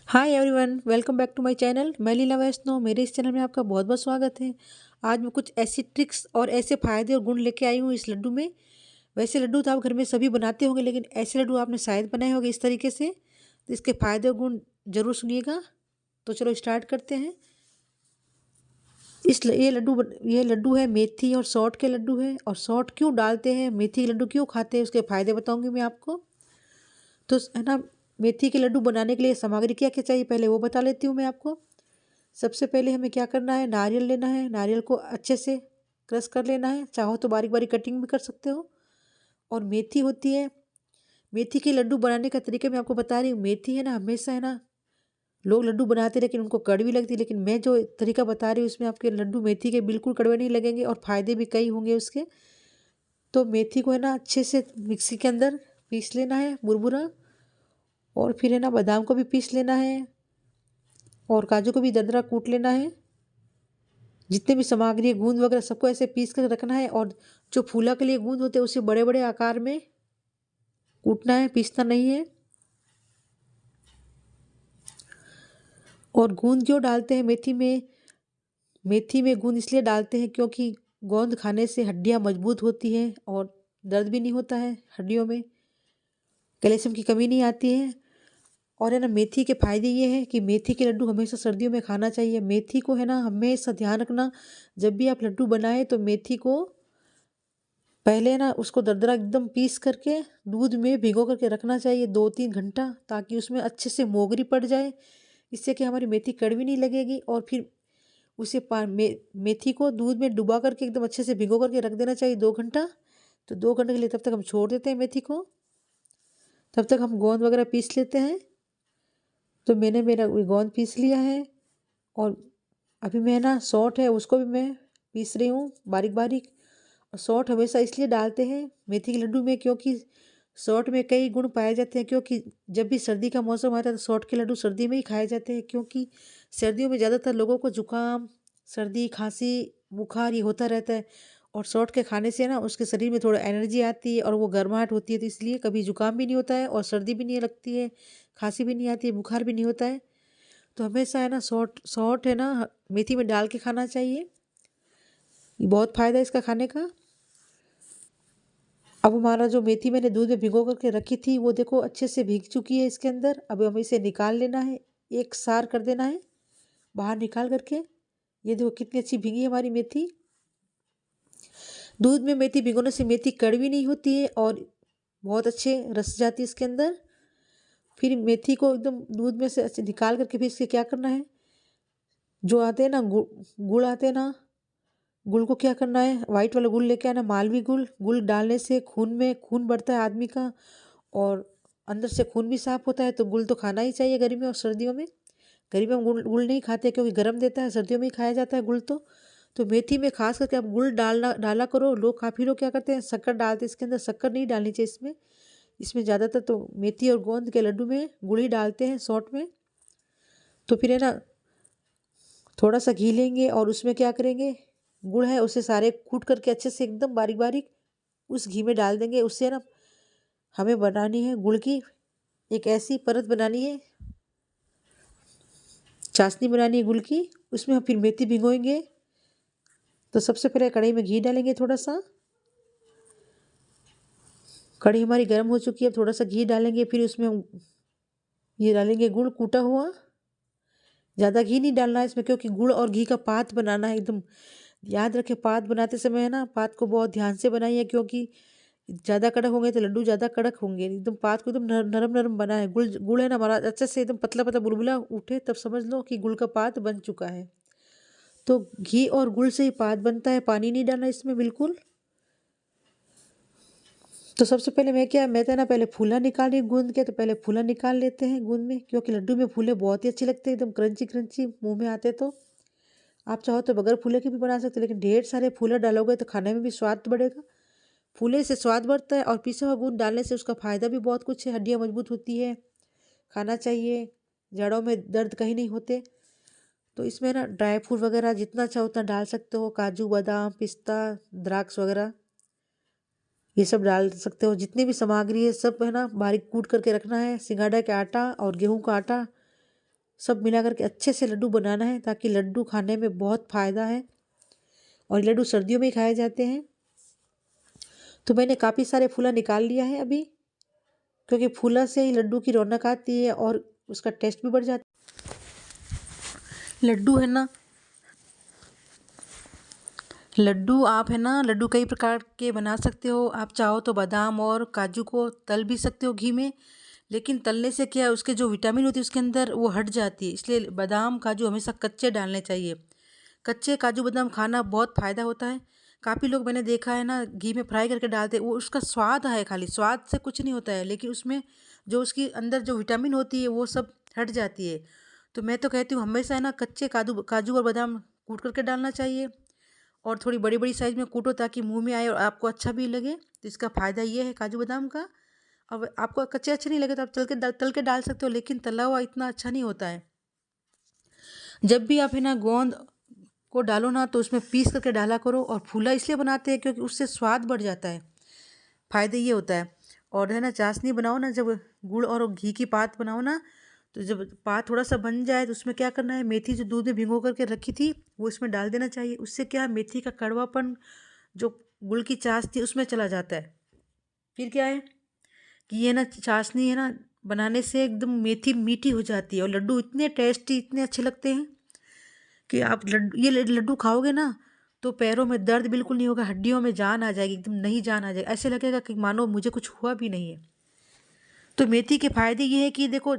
Hi everyone, welcome back to my channel. मैं लीला वैष्णव। मेरे इस चैनल में आपका बहुत बहुत स्वागत है। आज मैं कुछ ऐसी ट्रिक्स और ऐसे फ़ायदे और गुण लेके आई हूँ इस लड्डू में। वैसे लड्डू तो आप घर में सभी बनाते होंगे, लेकिन ऐसे लड्डू आपने शायद बनाए होंगे इस तरीके से। तो इसके फ़ायदे और गुण ज़रूर सुनिएगा। तो चलो स्टार्ट करते हैं। ये लड्डू है मेथी और सौंठ के लड्डू है। और सौंठ क्यों डालते हैं, मेथी के लड्डू क्यों खाते हैं, उसके फ़ायदे बताऊँगी मैं आपको। तो है ना, मेथी के लड्डू बनाने के लिए सामग्री क्या क्या चाहिए पहले वो बता लेती हूँ मैं आपको। सबसे पहले हमें क्या करना है, नारियल लेना है। नारियल को अच्छे से क्रश कर लेना है, चाहो तो बारीक बारीक कटिंग भी कर सकते हो। और मेथी होती है, मेथी के लड्डू बनाने का तरीका मैं आपको बता रही हूँ। मेथी है ना, हमेशा है ना, लोग लड्डू बनाते हैं लेकिन उनको कड़वी लगती है, लेकिन मैं जो तरीका बता रही हूँ उसमें आपके लड्डू मेथी के बिल्कुल कड़वे नहीं लगेंगे और फायदे भी कई होंगे उसके। तो मेथी को है ना अच्छे से मिक्सी के अंदर पीस लेना है बुरबुरा। और फिर है ना, बादाम को भी पीस लेना है और काजू को भी दरदरा कूट लेना है। जितने भी सामग्री है, गूंद वगैरह सबको ऐसे पीस कर रखना है। और जो फूला के लिए गूंद होते हैं उसे बड़े बड़े आकार में कूटना है, पीसना नहीं है। और गूंद क्यों डालते हैं मेथी में, मेथी में गूंद इसलिए डालते हैं क्योंकि गोंद खाने से हड्डियां मजबूत होती हैं और दर्द भी नहीं होता है हड्डियों में, कैल्शियम की कमी नहीं आती है। और है ना, मेथी के फायदे ये हैं कि मेथी के लड्डू हमेशा सर्दियों में खाना चाहिए। मेथी को है ना हमेशा ध्यान रखना, जब भी आप लड्डू बनाएं तो मेथी को पहले ना उसको दरदरा एकदम पीस करके दूध में भिगो करके रखना चाहिए 2-3 घंटा, ताकि उसमें अच्छे से मोगरी पड़ जाए। इससे कि हमारी मेथी कड़वी नहीं लगेगी। और फिर उसे मेथी को दूध में डुबा करके एकदम अच्छे से भिगो करके रख देना चाहिए 2 घंटा। तो 2 घंटे के लिए तब तक हम छोड़ देते हैं मेथी को, तब तक हम गोंद वगैरह पीस लेते हैं। तो मैंने मेरा गोंद पीस लिया है। और अभी मैं ना सौंठ है उसको भी मैं पीस रही हूँ बारीक बारीक। और सौंठ हमेशा इसलिए डालते हैं मेथी के लड्डू में क्योंकि सौंठ में कई गुण पाए जाते हैं। क्योंकि जब भी सर्दी का मौसम आता है तो सौंठ के लड्डू सर्दी में ही खाए जाते हैं, क्योंकि सर्दियों में ज़्यादातर लोगों को जुकाम, सर्दी, खांसी, बुखार ये होता रहता है। और सौंठ के खाने से ना उसके शरीर में थोड़ा एनर्जी आती है और वो गर्माहट होती है, तो इसलिए कभी जुकाम भी नहीं होता है और सर्दी भी नहीं लगती है, खांसी भी नहीं आती है, बुखार भी नहीं होता है। तो हमेशा है ना सौंठ सौंठ है ना मेथी में डाल के खाना चाहिए। ये बहुत फ़ायदा है इसका खाने का। अब हमारा जो मेथी मैंने दूध में भिगो करके रखी थी वो देखो अच्छे से भीग चुकी है इसके अंदर। अब हमें इसे निकाल लेना है, एक सार कर देना है बाहर निकाल करके। ये देखो कितनी अच्छी भीगी है हमारी मेथी। दूध में मेथी भिगोने से मेथी कड़वी नहीं होती है और बहुत अच्छे रस जाती है इसके अंदर। फिर मेथी को एकदम दूध में से अच्छे निकाल करके फिर इसके क्या करना है, जो आते हैं ना गुड़ आते हैं ना, गुड़ को क्या करना है, वाइट वाला गुड़ लेके आना, मालवी गुड़। गुड़ डालने से खून में खून बढ़ता है आदमी का और अंदर से खून भी साफ होता है। तो गुड़ तो खाना ही चाहिए गर्मियों और सर्दियों में। गर्मियों में गुड़ गुड़ नहीं खाते क्योंकि गर्म देता है, सर्दियों में ही खाया जाता है गुड़ तो मेथी में खास करके आप गुड़ डालना डाला करो। लोग काफ़ी लोग क्या करते हैं, शक्कर डालते हैं इसके अंदर। शक्कर नहीं डालनी चाहिए इसमें। इसमें ज़्यादातर तो मेथी और गोंद के लड्डू में गुड़ ही डालते हैं शॉर्ट में। तो फिर है ना, थोड़ा सा घी लेंगे और उसमें क्या करेंगे, गुड़ है उसे सारे कूट करके अच्छे से एकदम बारीक बारीक उस घी में डाल देंगे। उससे ना हमें बनानी है गुड़ की एक ऐसी परत बनानी है, चाशनी बनानी है गुड़ की। उसमें हम फिर मेथी भिगोएंगे। तो सबसे पहले कढ़ाई में घी डालेंगे थोड़ा सा। कढ़ी हमारी गर्म हो चुकी है, अब थोड़ा सा घी डालेंगे। फिर उसमें हम ये डालेंगे गुड़ कूटा हुआ। ज़्यादा घी नहीं डालना है इसमें क्योंकि गुड़ और घी का पात बनाना है एकदम। याद रखें, पात बनाते समय है ना, पात को बहुत ध्यान से बनाइए क्योंकि ज़्यादा कड़क होंगे तो लड्डू ज़्यादा कड़क होंगे। एकदम पात को एकदम नरम नरम बना है। गुड़ गुड़ है ना हमारा अच्छे से एकदम पतला पतला बुलबुला उठे तब समझ लो कि गुड़ का पात बन चुका है। तो घी और गुड़ से ही पात बनता है, पानी नहीं डालना इसमें बिल्कुल। तो सबसे पहले मैं तो ना पहले फूला निकाल रही हूँ गूंद के। तो पहले फूला निकाल लेते हैं गूंद में, क्योंकि लड्डू में फूले बहुत ही अच्छे लगते हैं, एकदम क्रंची क्रंची मुंह में आते। तो आप चाहो तो बगैर फूले के भी बना सकते हो, लेकिन ढेर सारे फूले डालोगे तो खाने में भी स्वाद बढ़ेगा। फूले से स्वाद बढ़ता है और पिसा हुआ गूंद डालने से उसका फ़ायदा भी बहुत कुछ है। हड्डियाँ मजबूत होती है, खाना चाहिए। जड़ों में दर्द कहीं नहीं होते। तो इसमें ना ड्राई फ्रूट वगैरह जितना चाहो उतना डाल सकते हो, काजू बादाम पिस्ता द्राक्ष वगैरह ये सब डाल सकते हो। जितनी भी सामग्री है सब है ना बारीक कूट करके रखना है। सिंगाड़ा का आटा और गेहूं का आटा सब मिला करके अच्छे से लड्डू बनाना है, ताकि लड्डू खाने में बहुत फ़ायदा है और ये लड्डू सर्दियों में ही खाए जाते हैं। तो मैंने काफ़ी सारे फूला निकाल लिया है अभी, क्योंकि फूला से ही लड्डू की रौनक आती है और उसका टेस्ट भी बढ़ जाता है। लड्डू है ना, लड्डू कई प्रकार के बना सकते हो। आप चाहो तो बादाम और काजू को तल भी सकते हो घी में, लेकिन तलने से क्या है, उसके जो विटामिन होती है उसके अंदर वो हट जाती है। इसलिए बादाम काजू हमेशा कच्चे डालने चाहिए। कच्चे काजू बादाम खाना बहुत फ़ायदा होता है। काफ़ी लोग मैंने देखा है ना, घी में फ्राई करके डालते हैं, वो उसका स्वाद है, खाली स्वाद से कुछ नहीं होता है, लेकिन उसमें जो उसकी अंदर जो विटामिन होती है वो सब हट जाती है। तो मैं तो कहती हूँ हमेशा है ना, कच्चे काजू काजू और बादाम कूट करके डालना चाहिए, और थोड़ी बड़ी बड़ी साइज़ में कूटो ताकि मुंह में आए और आपको अच्छा भी लगे। तो इसका फ़ायदा ये है काजू बादाम का। अब आपको कच्चे अच्छे नहीं लगे तो आप तल के डाल सकते हो, लेकिन तला हुआ इतना अच्छा नहीं होता है। जब भी आप है ना गोंद को डालो ना, तो उसमें पीस करके डाला करो। और फूला इसलिए बनाते हैं क्योंकि उससे स्वाद बढ़ जाता है, फ़ायदे ये होता है। और है ना, चाशनी बनाओ ना, जब गुड़ और घी की पात बनाओ ना, तो जब पात थोड़ा सा बन जाए तो उसमें क्या करना है, मेथी जो दूध में भिगो करके रखी थी वो इसमें डाल देना चाहिए। उससे क्या है, मेथी का कड़वापन जो गुड़ की चाश थी उसमें चला जाता है। फिर क्या है कि ये ना चाशनी है ना, बनाने से एकदम मेथी मीठी हो जाती है और लड्डू इतने टेस्टी, इतने अच्छे लगते हैं कि आप लड्डू खाओगे ना, तो पैरों में दर्द बिल्कुल नहीं होगा, हड्डियों में जान आ जाएगी, एकदम नई जान आ जाएगी, ऐसे लगेगा कि मानो मुझे कुछ हुआ भी नहीं है। तो मेथी के फायदे ये है कि देखो,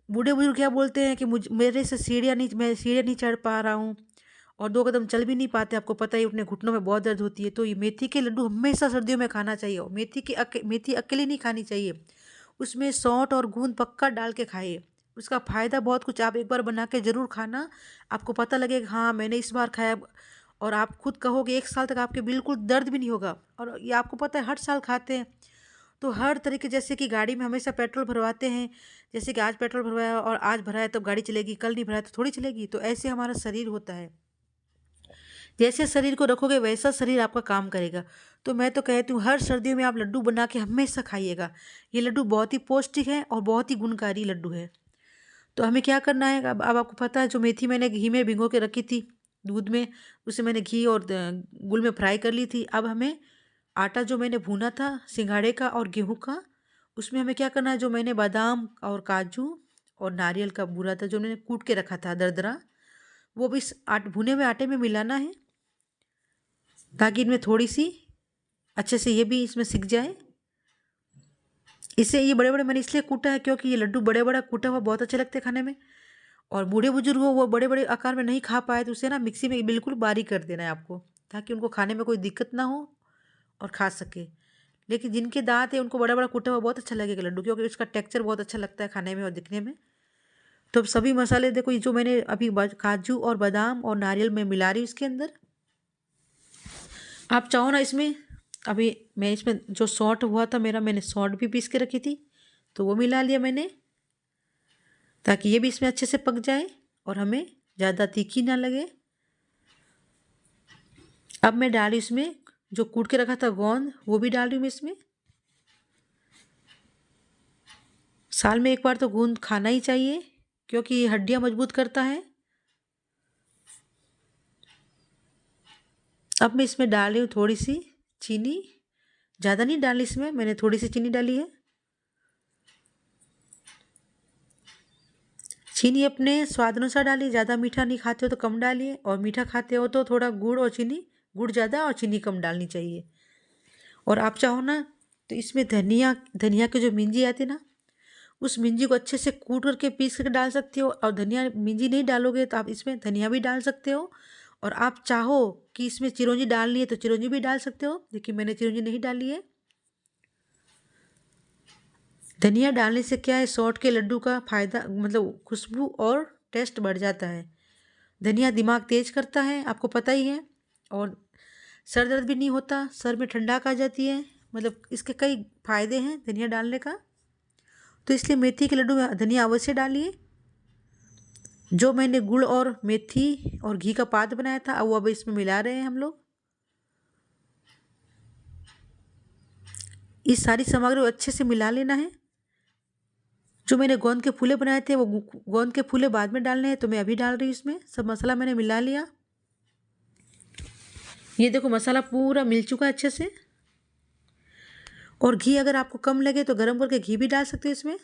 बूढ़े बुजुर्ग क्या बोलते हैं कि मेरे से मैं सीढ़ियाँ नहीं चढ़ पा रहा हूँ, और 2 कदम चल भी नहीं पाते, आपको पता ही, अपने घुटनों में बहुत दर्द होती है। तो ये मेथी के लड्डू हमेशा सर्दियों में खाना चाहिए। और मेथी अकेली नहीं खानी चाहिए, उसमें सौंठ और गूंद पक्का डाल के खाइए। उसका फ़ायदा बहुत कुछ, आप एक बार बना के ज़रूर खाना, आपको पता लगेगा हाँ मैंने इस बार खाया। और आप खुद कहोगे 1 साल तक आपके बिल्कुल दर्द भी नहीं होगा। और ये आपको पता है हर साल खाते हैं, तो हर तरीके, जैसे कि गाड़ी में हमेशा पेट्रोल भरवाते हैं, जैसे कि आज पेट्रोल भरवाया और आज भराया तब गाड़ी चलेगी, कल नहीं भराया तो थोड़ी चलेगी। तो ऐसे हमारा शरीर होता है, जैसे शरीर को रखोगे वैसा शरीर आपका काम करेगा। तो मैं तो कहती हूँ हर सर्दियों में आप लड्डू बना के हमेशा खाइएगा। ये लड्डू बहुत ही पौष्टिक है और बहुत ही गुणकारी लड्डू है। तो हमें क्या करना है, अब आपको पता है, जो मेथी मैंने घी में भिगो के रखी थी दूध में, उसे मैंने घी और गुड़ में फ्राई कर ली थी। अब हमें आटा जो मैंने भूना था सिंघाड़े का और गेहूं का, उसमें हमें क्या करना है, जो मैंने बादाम और काजू और नारियल का बूरा था जो मैंने कूट के रखा था दरदरा, वो भी इस भुने हुए आटे में मिलाना है, ताकि इनमें थोड़ी सी अच्छे से ये भी इसमें सीख जाए। इसे ये बड़े बड़े मैंने इसलिए कूटा है क्योंकि ये लड्डू बड़े बड़ा कूटा हुआ बहुत अच्छे लगते हैं खाने में। और बूढ़े बुजुर्ग हो, वो बड़े बड़े आकार में नहीं खा पाए, तो उसे ना मिक्सी में बिल्कुल बारीक कर देना है आपको, ताकि उनको खाने में कोई दिक्कत ना हो और खा सके। लेकिन जिनके दांत है उनको बड़ा बड़ा कूटा हुआ बहुत अच्छा लगेगा लड्डू, क्योंकि उसका टेक्सचर बहुत अच्छा लगता है खाने में और दिखने में। तो अब सभी मसाले देखो, ये जो मैंने अभी काजू और बादाम और नारियल में मिला रही हूँ इसके अंदर। आप चाहो ना इसमें, अभी मैं इसमें जो सौंठ हुआ था मेरा, मैंने सौंठ भी पीस के रखी थी, तो वो मिला लिया मैंने, ताकि ये भी इसमें अच्छे से पक जाए और हमें ज़्यादा तीखी ना लगे। अब मैं डाली इसमें जो कूट के रखा था गोंद, वो भी डाल रही हूँ मैं इसमें। साल में एक बार तो गोंद खाना ही चाहिए, क्योंकि ये हड्डियाँ मजबूत करता है। अब मैं इसमें डाल रही हूँ थोड़ी सी चीनी, ज़्यादा नहीं डाली इसमें, मैंने थोड़ी सी चीनी डाली है। चीनी अपने स्वाद अनुसार डालिए, ज़्यादा मीठा नहीं खाते हो तो कम डालिए, और मीठा खाते हो तो थोड़ा गुड़ और चीनी, गुड़ ज़्यादा और चीनी कम डालनी चाहिए। और आप चाहो ना तो इसमें धनिया धनिया की जो मिंजी आती है ना, उस मिंजी को अच्छे से कूट करके पीस करके डाल सकते हो। और धनिया मिंजी नहीं डालोगे तो आप इसमें धनिया भी डाल सकते हो। और आप चाहो कि इसमें चिरौंजी डालनी है तो चिरौंजी भी डाल सकते हो, लेकिन मैंने चिरौंजी नहीं डाली है। धनिया डालने से क्या है, सौंठ के लड्डू का फायदा, मतलब खुशबू और टेस्ट बढ़ जाता है। धनिया दिमाग तेज करता है, आपको पता ही है। और सर दर्द भी नहीं होता, सर में ठंडक आ जाती है, मतलब इसके कई फायदे हैं धनिया डालने का। तो इसलिए मेथी के लड्डू में धनिया अवश्य डालिए। जो मैंने गुड़ और मेथी और घी का पात बनाया था वो अब इसमें मिला रहे हैं हम लोग। इस सारी सामग्री को अच्छे से मिला लेना है। जो मैंने गोंद के फूले बनाए थे वो गोंद के फूले बाद में डालने हैं, तो मैं अभी डाल रही हूँ इसमें। सब मसाला मैंने मिला लिया। ये देखो मसाला पूरा मिल चुका है अच्छे से। और घी अगर आपको कम लगे तो गर्म करके घी भी डाल सकते हो इसमें।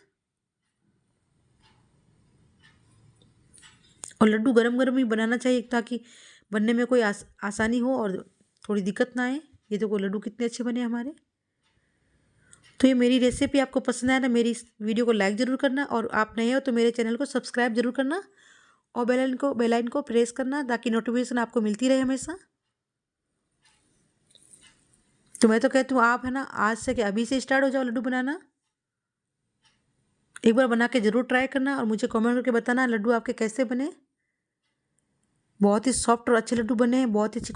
और लड्डू गरम गरम ही बनाना चाहिए ताकि बनने में कोई आसानी हो और थोड़ी दिक्कत ना आए। ये देखो लड्डू कितने अच्छे बने हमारे। तो ये मेरी रेसिपी आपको पसंद आया ना, मेरी इस वीडियो को लाइक ज़रूर करना, और आप नए हो तो मेरे चैनल को सब्सक्राइब जरूर करना, और बेल आइकन को प्रेस करना ताकि नोटिफिकेशन आपको मिलती रहे हमेशा। तो मैं तो कहती हूँ आप है ना आज से क्या अभी से स्टार्ट हो जाओ लड्डू बनाना। एक बार बना के ज़रूर ट्राई करना और मुझे कमेंट करके बताना लड्डू आपके कैसे बने। बहुत ही सॉफ्ट और अच्छे लड्डू बने हैं, बहुत ही अच्छी